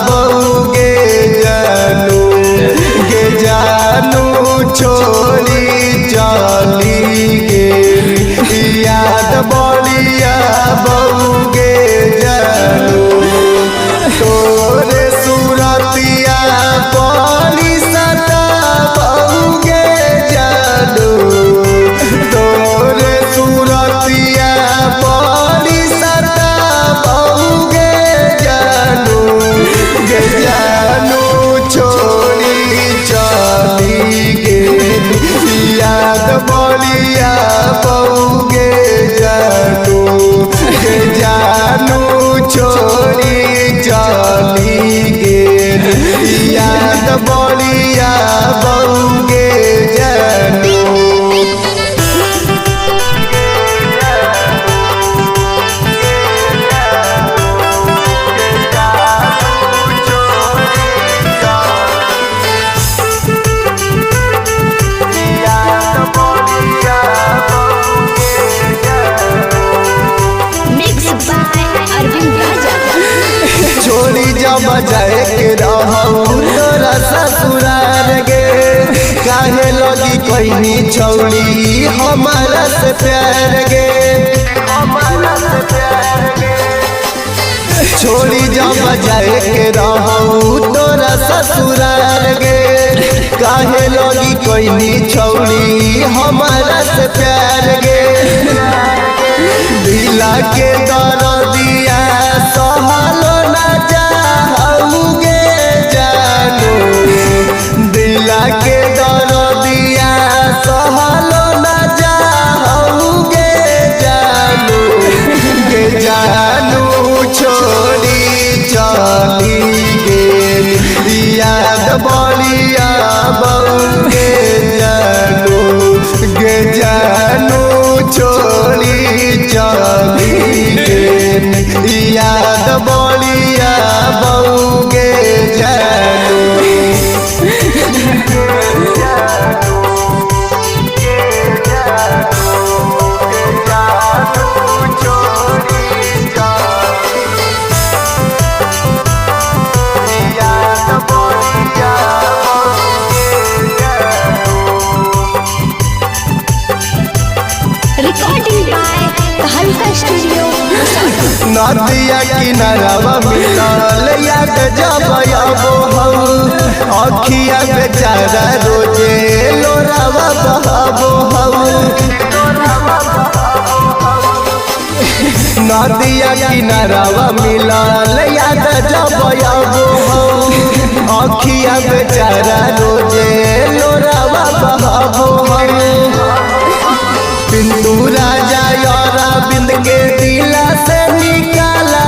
बहू गे जानू छोड़ी चली गे याद बलिया बहू गे जानू तोरे सूरतिया बड़ी सता बहू गे जानू तोरे सूरतिया बड़ी सता बहू गे जानू छोड़ी चली गे याद बलिया बहू गे जानू छोड़ी चली गे याद बलिया बहू गे जानू छोड़ी जब जाए के रहू तोरा ससुरार गे काहे लगी कहनी छौड़ी हमारा से प्यार गे छोड़ी जब जाए के रहू तोरा ससुरार गे काहे लगी कहनी छौड़ी हमारा से प्यार गे दिला के दर्दिया सहलो ना चाहू गे जानू दिला के दर्दिया सहलो ना चाहू गे जानू छोड़ी चली गे याद बलिया बहू गे जानू छोड़ी चली गे याद बलिया बहू गे जानू नदिया किनारा मिलल याद जब अबो हऊ अखिया बेचारा रोजे लोरावा बहाबो हऊ नदिया किनारा मिलल याद जब अबो हऊ अखिया बेचारा रोजे लोरावा बहाबो हऊ पिंटू राजा यारा बिंद के दिला से निकाला